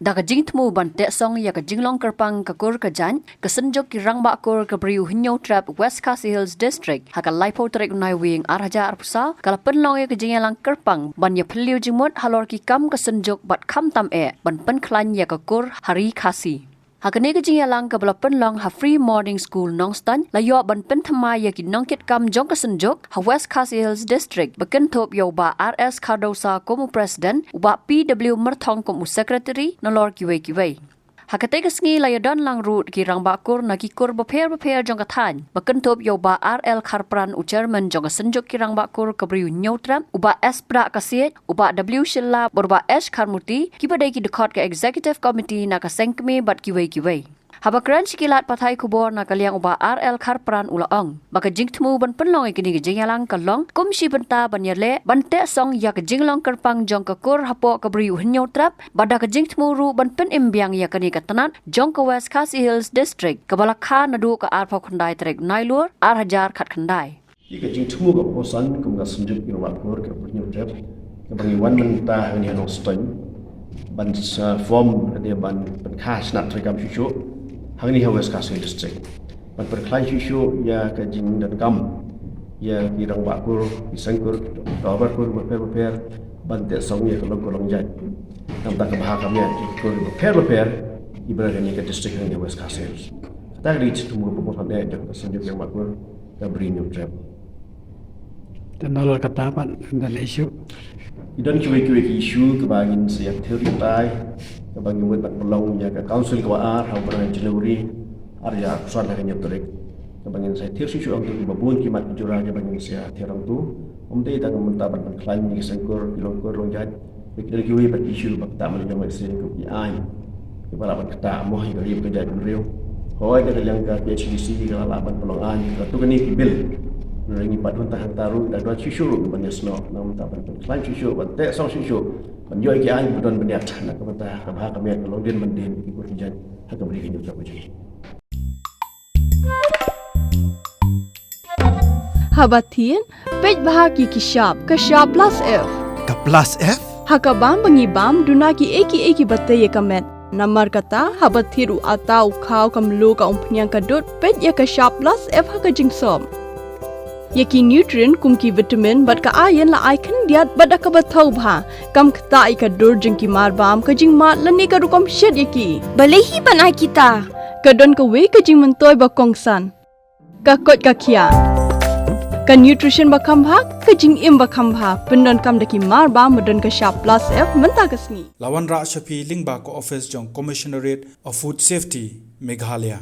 Da ka jing tmu ban Tehsong ya ka Jinglong Kyrpang ka kur ka jan ka Synjuk ki rang ba kur ka Briu Hinyo Trap West Khasi Hills District ha ka laipo trek nai wing arhaja arpusa kala penlong ya ka Jinglong Kyrpang ban ya phliu jingmot halor ki kam ka Synjuk bat kham tam ban Pynkhie ya ka kur hari Khasi ha ka ne ka Jinglong ka bala penlong ha free morning school nongstan la yo ban Pynkhie ya ki nongkit kam Jong ka Synjuk ha West Khasi Hills District baken thop yo ba RS Khardosa komu president uba PW merthong komu secretary nolor kiwe hakate ka sngi la yadon lang root ki rang bakur na ki kur baper jong ka than baken top yo ba RL Kharpran u chairman jong ka Synjuk ki rang bakur ka Briu Nyotram uba S pra ka siet uba W Shilla borba H Kharmurti ki badai ki dekot ka executive committee na ka sengkme bat kiwe haba kran sikilat pathai kubor na kaliang uba RL Kharpran ulaong baka jingtmu ban penlong ikini ke Jingyalang kalong kumsi benta banyerle ban Tehsong ya ke Jinglong Kyrpang jong ka kur hapo ka Briu Hinyo Trap bada ka jingtmu ru ban pen imbyang ya kani ka tanat jong ka West Khasi Hills District kabala kha nadu ka arpha khandai trek nailur arhajar khat khandai ika jingtmu ka posan kum ka Synjuk ki wa kur ka Briu Hinyo Trap ka bangi wan menta ni hanong ston ban form dia ban Pynkhie nak trekam syushu hangni ha West Khasi District ban Pynkhie syushu ya ka jing dan kam ya ki rang bakur ki sangkur dobar kur beper ban Tehsong ya kolong jat nam tak bahag kami ki kur beper ibarat ni ka district ni West Khasi tak reach tu mo pokok dia ka Synjuk yang bakur ka Briu Hinyo Trap dan nolol katapan dan isu idan kiwe ki isu ke bangin siap teori tai ke bangin wet pelong ya ke council ke ar ha berang Januari arya kusan hari nyotrek ke bangin saya teori isu untuk babun ki mat jurah ke bangin saya terang tu umde tang mentaban klaim ni sengkur kilongkur longjat pikir kiwe bat isu bak ta men jomai sen ku ai ke balaban kata moh ke rib ke jat riu hoi ke yang ke PHDC ke laban pelong an ke tu kini bil Ringi padun tahan taru dan dua cucu banyak snow, namun tak penting. Selain cucu, banyak sang cucu, banyak lagi air badun banyak. Nak kata kabah kami kalau dia mendin ikut hujan, hak beri hidup tak boleh. Habatin, pej bahagi kishap plus F. Ka plus F? Hakabam bangibam dunaki eki batai kamet. Namar kata habatiru atau kau kamlu ka umpunyang kadut pej ya kishap plus F haka jingsom. Yaki nutrient kumki vitamin bat ka ayan la ai kan diat bada ka bathau bha kam khta ai ka dur jing ki mar bam ka jing mat la ne ka rukom shed yaki balehi bana kita ka don ka we ka jing mentoy ba kongsan ka kot ka khia ka nutrition ba kham bha ka jing im ba kham bha pendon kam daki mar bam modon ka sharp plus F menta ka sngi Lawan Ra Shafi Lingba ko office jong commissionerate of food safety Meghalaya